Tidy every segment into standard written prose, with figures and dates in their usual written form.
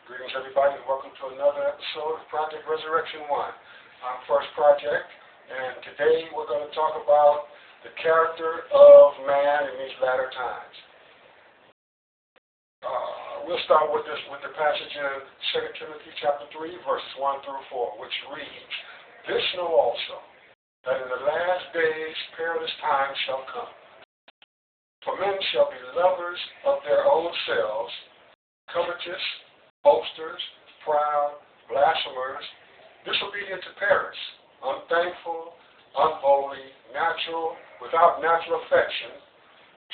Greetings, everybody, and welcome to another episode of Project Resurrection 1. I'm First Project, and today we're going to talk about the character of man in these latter times. We'll start with the passage in 2 Timothy chapter 3, verses 1 through 4, which reads, "This know also, that in the last days perilous times shall come. For men shall be lovers of their own selves, covetous, boasters, proud, blasphemers, disobedient to parents, unthankful, unholy, natural, without natural affection,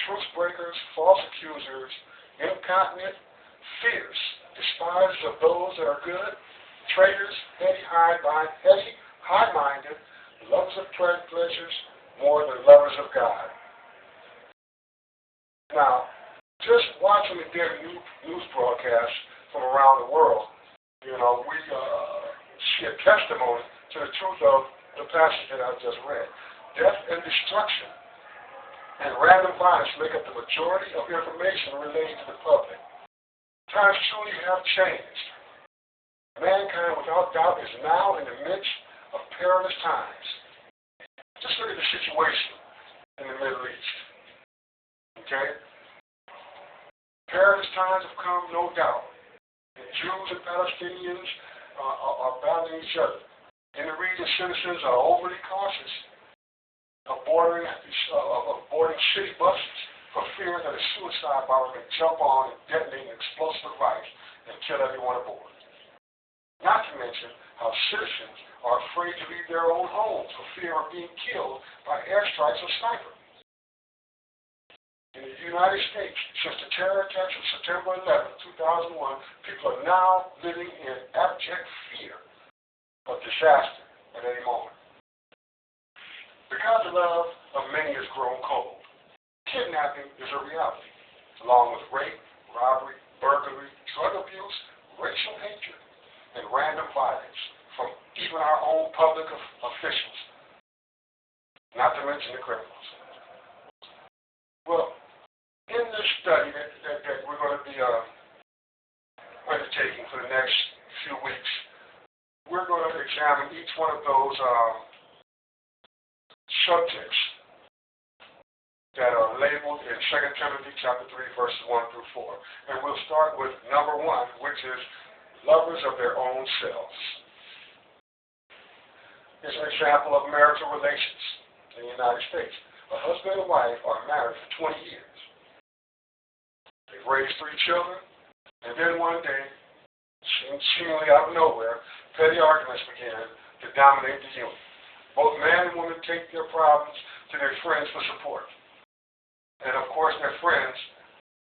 truce breakers, false accusers, incontinent, fierce, despisers of those that are good, traitors, high-minded, lovers of pleasures more than lovers of God." Now, just watching the daily news broadcasts from around the world, we see a testimony to the truth of the passage that I just read. Death and destruction and random violence make up the majority of information relayed to the public. Times truly have changed. Mankind, without doubt, is now in the midst of perilous times. Just look at the situation in the Middle East. Okay? Perilous times have come, no doubt. The Jews and Palestinians are battling each other. In the region, citizens are overly cautious of boarding city buses for fear that a suicide bomber may jump on and detonate an explosive device and kill everyone aboard. Not to mention how citizens are afraid to leave their own homes for fear of being killed by airstrikes or snipers. In the United States, since the terror attacks of September 11, 2001, people are now living in abject fear of disaster at any moment. Because the love of many has grown cold, kidnapping is a reality, along with rape, robbery, burglary, drug abuse, racial hatred, and random violence from even our own public officials, not to mention the criminals. Well, in this study that we're going to be undertaking for the next few weeks, we're going to examine each one of those subjects that are labeled in 2 Timothy chapter 3, verses 1 through 4. And we'll start with number 1, which is lovers of their own selves. Here's an example of marital relations in the United States. A husband and wife are married for 20 years. They've raised 3 children, and then one day, seemingly out of nowhere, petty arguments began to dominate the union. Both man and woman take their problems to their friends for support. And of course, their friends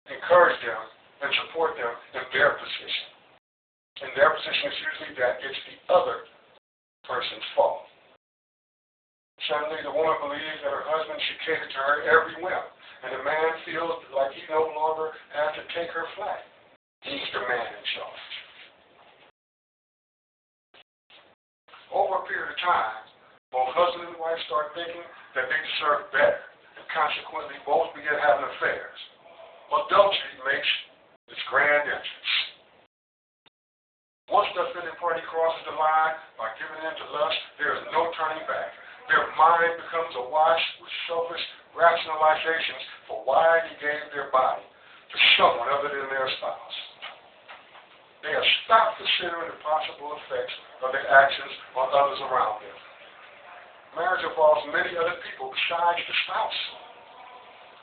encourage them and support them in their position. And their position is usually that it's the other person's fault. Suddenly, the woman believes that her husband should cater to her every whim, and the man feels like he no longer has to take her flight. He's the man in charge. Over a period of time, both husband and wife start thinking that they deserve better, and consequently, both begin having affairs. Adultery makes its grand entrance. Once the offending party crosses the line by giving in to lust, there is no turning back. Their mind becomes awash with selfish rationalizations for why they gave their body to someone other than their spouse. They have stopped considering the possible effects of their actions on others around them. Marriage involves many other people besides the spouse,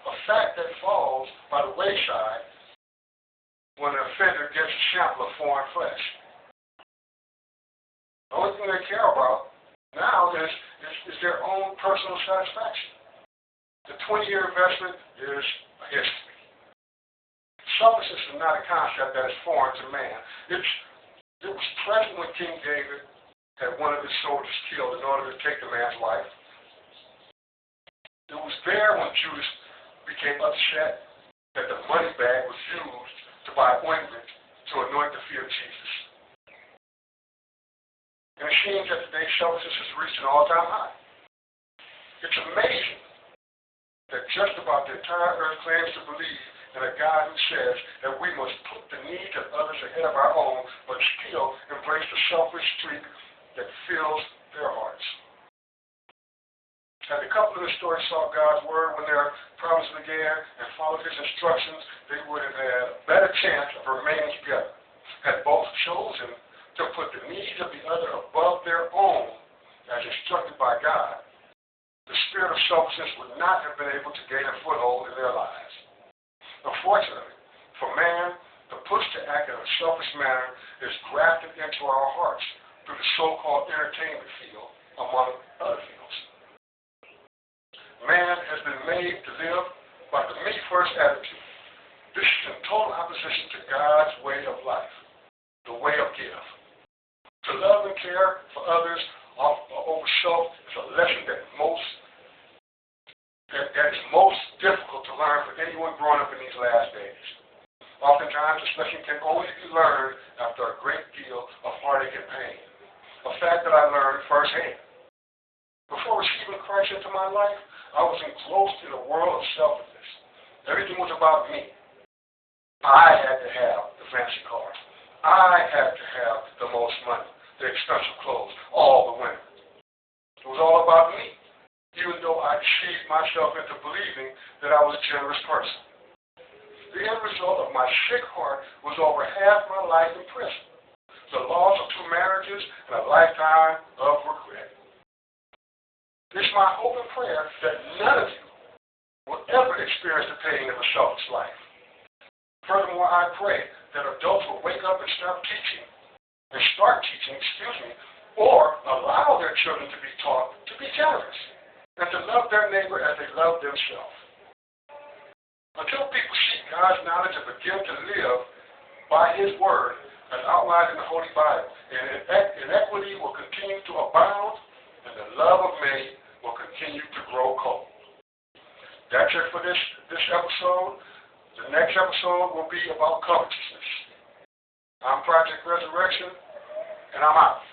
a fact that falls by the wayside when an offender gets a sample of foreign flesh. The only thing they care about now is their own personal satisfaction. The 20-year investment is a history. Selfishness is not a concept that is foreign to man. It was present when King David had one of his soldiers killed in order to take the man's life. It was there when Judas became upset that the money bag was used to buy ointment to anoint the feet of Jesus. And it seems that today selfishness has reached an all-time high. It's amazing that just about the entire earth claims to believe and a God who says that we must put the needs of others ahead of our own, but still embrace the selfish streak that fills their hearts. Had the couple in the story saw God's word when their problems began and followed his instructions, they would have had a better chance of remaining together. Had both chosen to put the needs of the other above their own, as instructed by God, the spirit of selfishness would not have been able to gain a foothold in their lives. Unfortunately, for man, the push to act in a selfish manner is grafted into our hearts through the so-called entertainment field, among other fields. Man has been made to live by the me-first attitude. This is in total opposition to God's way of life, the way of give. To love and care for others over self is a lesson that is most difficult to learn for anyone growing up in these last days. Oftentimes, this lesson can only be learned after a great deal of heartache and pain, a fact that I learned firsthand. Before receiving Christ into my life, I was enclosed in a world of selfishness. Everything was about me. I had to have the fancy car. I had to have the most money, the expensive clothes, all the women. It was all about me, even though I deceived myself into believing that I was a generous person. The end result of my sick heart was over half my life in prison, the loss of 2 marriages, and a lifetime of regret. It's my hope and prayer that none of you will ever experience the pain of a selfish life. Furthermore, I pray that adults will wake up and start teaching, or allow their children to be taught to be generous and to love their neighbor as they love themselves. Until people seek God's knowledge and begin to live by his word as outlined in the Holy Bible, and inequity will continue to abound, and the love of many will continue to grow cold. That's it for this episode. The next episode will be about covetousness. I'm Project Resurrection, and I'm out.